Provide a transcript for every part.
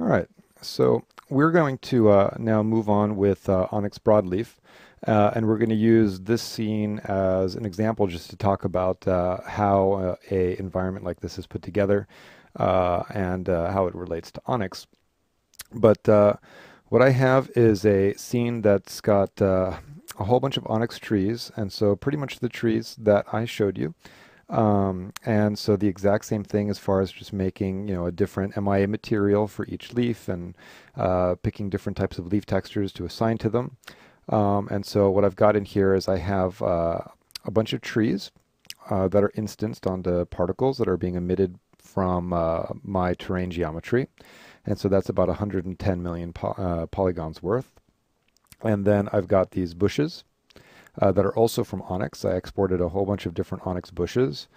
All right, so we're going to now move on with Onyx Broadleaf, and we're going to use this scene as an example just to talk about how a environment like this is put together and how it relates to Onyx. But what I have is a scene that's got a whole bunch of Onyx trees, and so pretty much the trees that I showed you. And so the exact same thing as far as just making, a different MIA material for each leaf and picking different types of leaf textures to assign to them. And so what I've got in here is I have a bunch of trees that are instanced onto particles that are being emitted from my terrain geometry. And so that's about 110 million polygons worth. And then I've got these bushes that are also from Onyx. I exported a whole bunch of different Onyx bushes,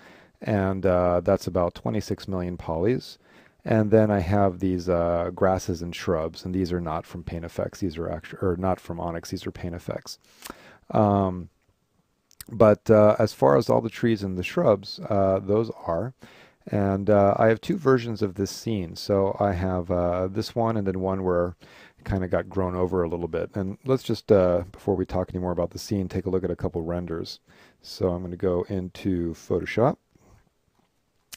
and that's about 26 million polys. And then I have these grasses and shrubs, and these are not from PaintFX. These are actually, or not from Onyx. These are PaintFX. Um, but as far as all the trees and the shrubs, those are. And I have two versions of this scene. So I have this one and then one where it kind of got grown over a little bit. And let's just, before we talk any more about the scene, take a look at a couple renders. So I'm going to go into Photoshop.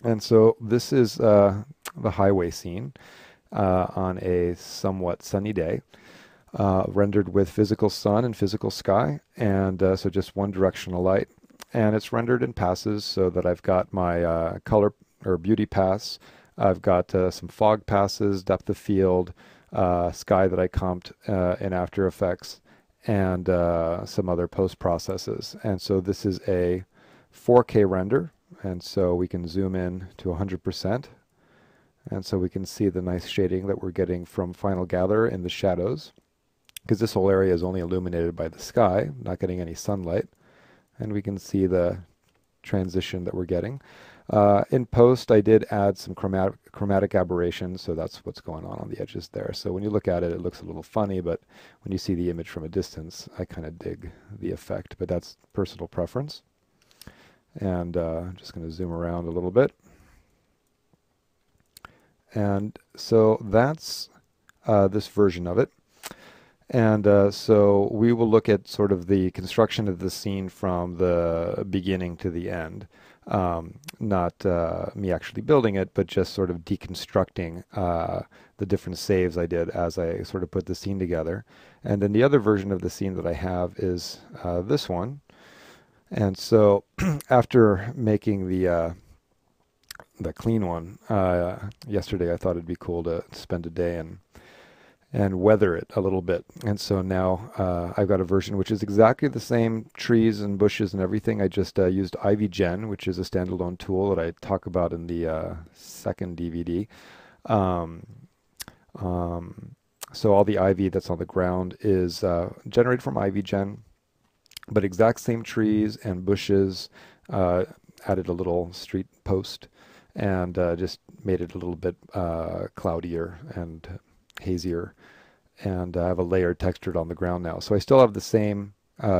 And so this is the highway scene on a somewhat sunny day, rendered with physical sun and physical sky. And so just one directional light. And it's rendered in passes so that I've got my color or beauty pass. I've got some fog passes, depth of field, sky that I comped in After Effects, and some other post processes. And so this is a 4K render, and so we can zoom in to 100%. And so we can see the nice shading that we're getting from Final Gather in the shadows, because this whole area is only illuminated by the sky, not getting any sunlight. And we can see the transition that we're getting. In post, I did add some chromatic aberration, so that's what's going on the edges there. So when you look at it, it looks a little funny, but when you see the image from a distance, I kind of dig the effect, but that's personal preference. And I'm just going to zoom around a little bit. And so that's this version of it. And so we will look at sort of the construction of the scene from the beginning to the end. Not me actually building it, but just sort of deconstructing the different saves I did as I sort of put the scene together. And then the other version of the scene that I have is this one. And so after making the clean one yesterday, I thought it'd be cool to spend a day and weather it a little bit. And so now I've got a version which is exactly the same trees and bushes and everything. I just used Ivy Gen, which is a standalone tool that I talk about in the second DVD. Um, so all the ivy that's on the ground is generated from Ivy Gen, but exact same trees and bushes. Added a little street post and just made it a little bit cloudier and hazier, and I have a layer textured on the ground now. So I still have the same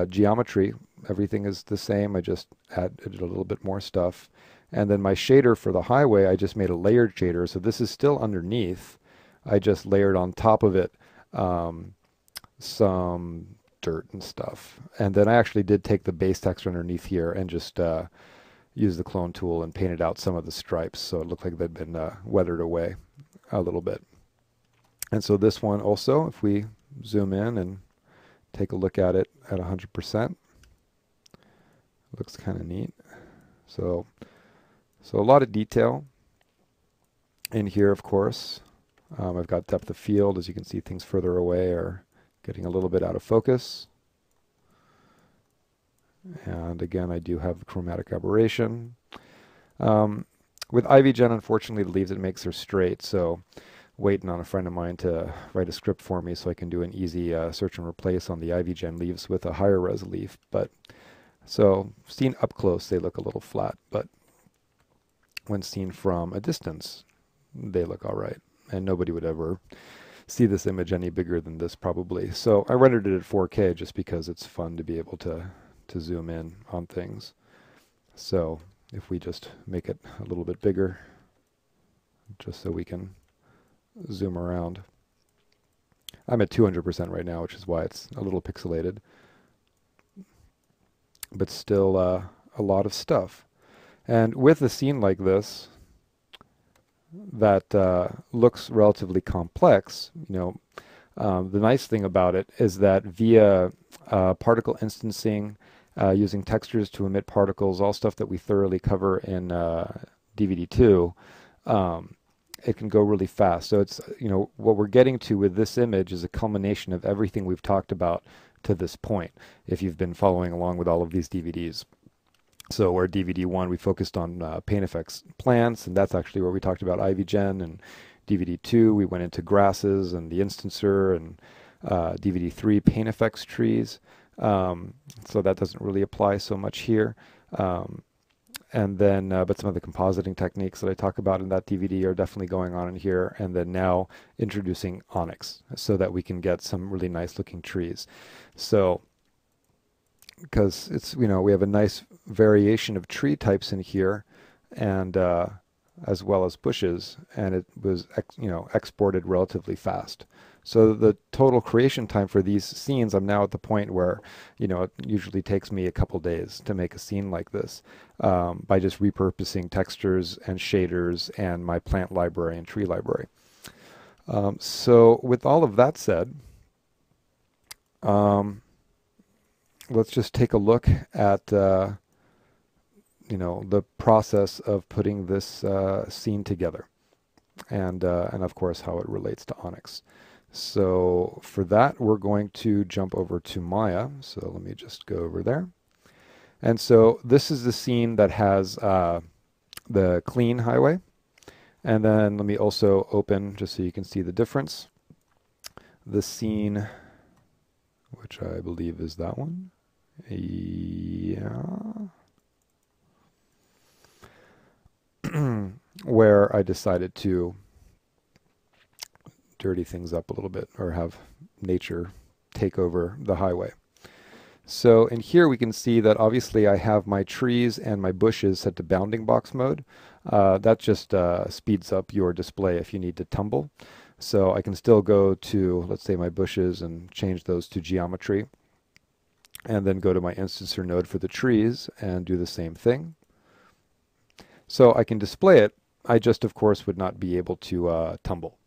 geometry. Everything is the same. I just added a little bit more stuff. And then my shader for the highway, I just made a layered shader. So this is still underneath. I just layered on top of it some dirt and stuff. And then I actually did take the base texture underneath here and just use the clone tool and painted out some of the stripes so it looked like they'd been weathered away a little bit. And so this one also, if we zoom in and take a look at it at 100%, looks kind of neat. So a lot of detail in here, of course. I've got depth of field. As you can see, things further away are getting a little bit out of focus. And again, I do have chromatic aberration. With Ivy Gen, unfortunately, the leaves it makes are straight, so waiting on a friend of mine to write a script for me so I can do an easy search and replace on the Ivy Gen leaves with a higher res leaf. But so seen up close, they look a little flat, but when seen from a distance, they look all right. And nobody would ever see this image any bigger than this probably. So I rendered it at 4K just because it's fun to be able to zoom in on things. So if we just make it a little bit bigger, just so we can zoom around. I'm at 200% right now, which is why it's a little pixelated, but still a lot of stuff. And with a scene like this that looks relatively complex, the nice thing about it is that via particle instancing, using textures to emit particles, all stuff that we thoroughly cover in DVD2, it can go really fast. So it's, what we're getting to with this image is a culmination of everything we've talked about to this point, if you've been following along with all of these DVDs. So where DVD1, we focused on PaintFX plants, and that's actually where we talked about IvyGen, and DVD2, we went into grasses and the instancer, and DVD3, PaintFX trees. So that doesn't really apply so much here. And then, but some of the compositing techniques that I talk about in that DVD are definitely going on in here. And then now introducing Onyx so that we can get some really nice looking trees. So, because it's, we have a nice variation of tree types in here, and as well as bushes, and it was, exported relatively fast. So the total creation time for these scenes, I'm now at the point where, it usually takes me a couple days to make a scene like this, by just repurposing textures and shaders and my plant library and tree library. So with all of that said, let's just take a look at, the process of putting this scene together, and of course how it relates to Onyx. So for that, we're going to jump over to Maya. So let me just go over there. And so this is the scene that has the clean highway. And then let me also open, just so you can see the difference, the scene, which I believe is that one. Yeah. Where I decided to dirty things up a little bit, or have nature take over the highway. So in here we can see that obviously I have my trees and my bushes set to bounding box mode. That just speeds up your display if you need to tumble. So I can still go to, let's say, my bushes and change those to geometry, and then go to my instancer node for the trees and do the same thing. So I can display it. I just, of course, would not be able to tumble.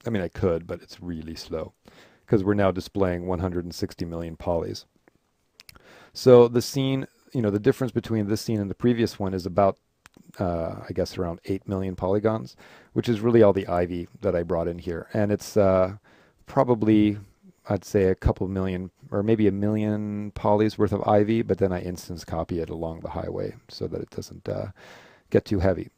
I mean, I could, but it's really slow because we're now displaying 160 million polys. So the scene, the difference between this scene and the previous one is about, I guess, around 8 million polygons, which is really all the ivy that I brought in here. And it's probably, I'd say, a couple million, or maybe a million polys worth of ivy, but then I instance copy it along the highway so that it doesn't get too heavy.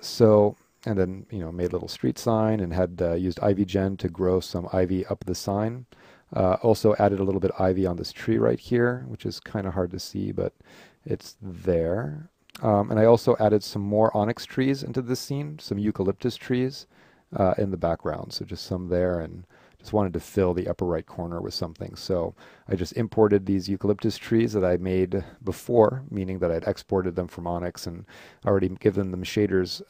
So, and then, made a little street sign, and had used IvyGen to grow some ivy up the sign. Also added a little bit of ivy on this tree right here, which is kind of hard to see, but it's there. And I also added some more onyx trees into this scene, some eucalyptus trees in the background. So just some there, and just wanted to fill the upper right corner with something. So I just imported these eucalyptus trees that I made before, meaning that I'd exported them from Onyx and already given them shaders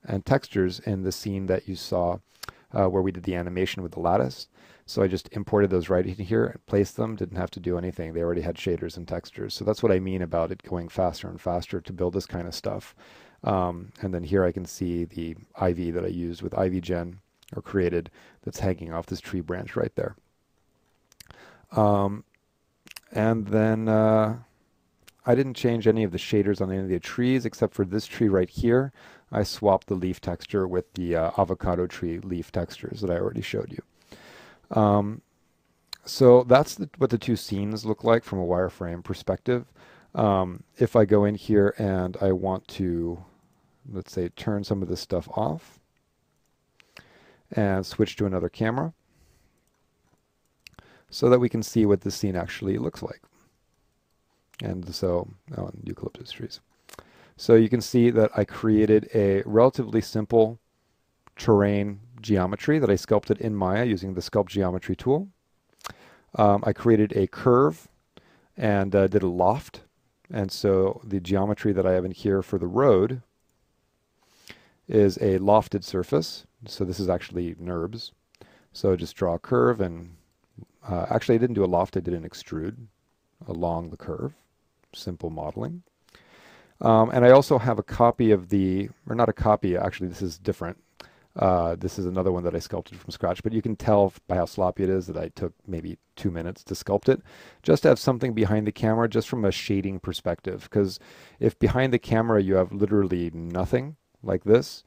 and textures in the scene that you saw where we did the animation with the lattice. So I just imported those right in here and placed them, didn't have to do anything. They already had shaders and textures. So that's what I mean about it going faster and faster to build this kind of stuff. And then here I can see the ivy that I used with IvyGen, or created, that's hanging off this tree branch right there. And then I didn't change any of the shaders on any of the trees except for this tree right here. I swapped the leaf texture with the avocado tree leaf textures that I already showed you. So that's what the two scenes look like from a wireframe perspective. If I go in here and I want to, let's say, turn some of this stuff off and switch to another camera so that we can see what this scene actually looks like. And so, eucalyptus trees. So you can see that I created a relatively simple terrain geometry that I sculpted in Maya using the Sculpt Geometry tool. I created a curve and did a loft. And so the geometry that I have in here for the road is a lofted surface So this is actually NURBS. So just draw a curve and actually I didn't do a loft, I did an extrude along the curve. Simple modeling. And I also have a copy of the, or not a copy, actually this is different. This is another one that I sculpted from scratch, but you can tell by how sloppy it is that I took maybe 2 minutes to sculpt it, just to have something behind the camera, just from a shading perspective. Because if behind the camera you have literally nothing like this,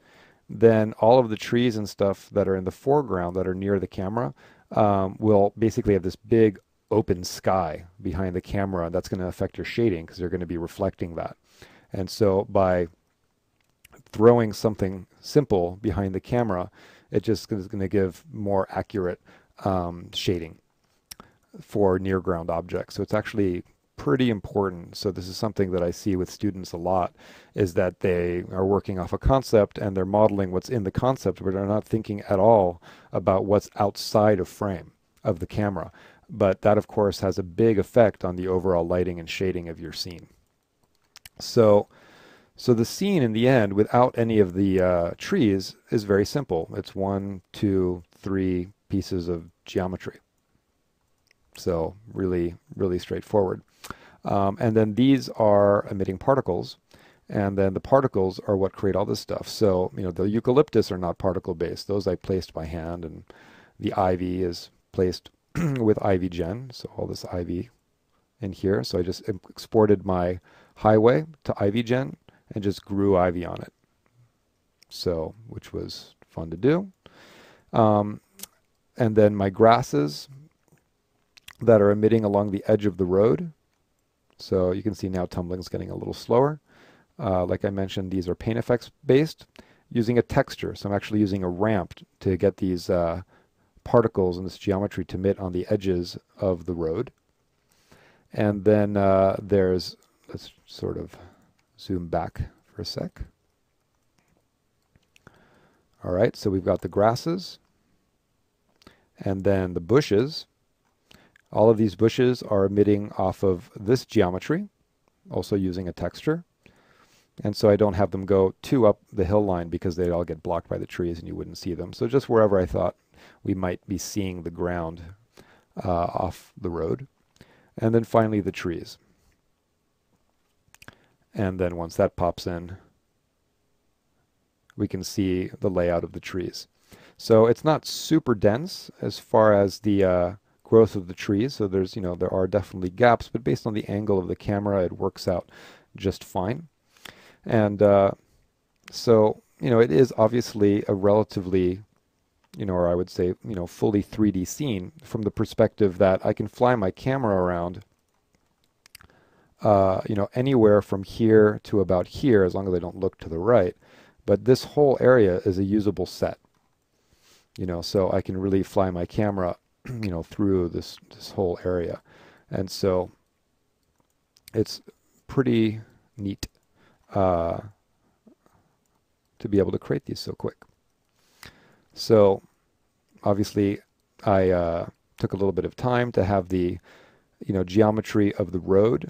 then all of the trees and stuff that are in the foreground that are near the camera will basically have this big open sky behind the camera, and that's going to affect your shading because they're going to be reflecting that. And so by throwing something simple behind the camera, it just is going to give more accurate shading for near ground objects. So it's actually pretty important. So this is something that I see with students a lot, is that they are working off a concept and they're modeling what's in the concept, but they're not thinking at all about what's outside of frame of the camera. But that, of course, has a big effect on the overall lighting and shading of your scene. So the scene in the end, without any of the trees, is very simple. It's 1, 2, 3 pieces of geometry. So really, really straightforward. And then these are emitting particles, and then the particles are what create all this stuff. So, you know, the eucalyptus are not particle based. Those I placed by hand, and the ivy is placed with IvyGen. So all this ivy in here. So I just exported my highway to IvyGen and just grew ivy on it. So, which was fun to do. And then my grasses that are emitting along the edge of the road. So you can see now tumbling's getting a little slower. Like I mentioned, these are paint effects based using a texture. So I'm actually using a ramp to get these particles and this geometry to emit on the edges of the road. And then let's sort of zoom back for a sec. All right, so we've got the grasses and then the bushes. All of these bushes are emitting off of this geometry, also using a texture. And so I don't have them go too up the hill line because they'd all get blocked by the trees and you wouldn't see them. So just wherever I thought we might be seeing the ground off the road. And then finally the trees. And then once that pops in, we can see the layout of the trees. So it's not super dense as far as the growth of the trees. So there's, you know, there are definitely gaps, but based on the angle of the camera, it works out just fine. And so, you know, it is obviously a relatively, you know, or I would say, you know, fully 3D scene from the perspective that I can fly my camera around, you know, anywhere from here to about here, as long as I don't look to the right. But this whole area is a usable set, you know, so I can really fly my camera, you know, through this whole area. And so it's pretty neat to be able to create these so quick. So obviously I took a little bit of time to have the, you know, geometry of the road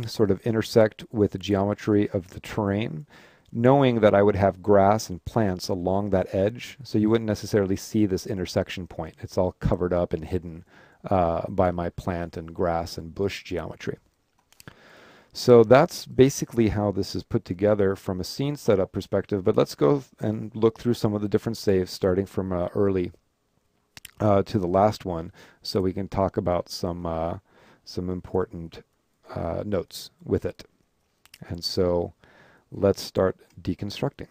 sort of intersect with the geometry of the terrain, knowing that I would have grass and plants along that edge, so you wouldn't necessarily see this intersection point. It's all covered up and hidden by my plant and grass and bush geometry. So that's basically how this is put together from a scene setup perspective, but let's go and look through some of the different saves, starting from early to the last one, so we can talk about some important notes with it. And so let's start deconstructing.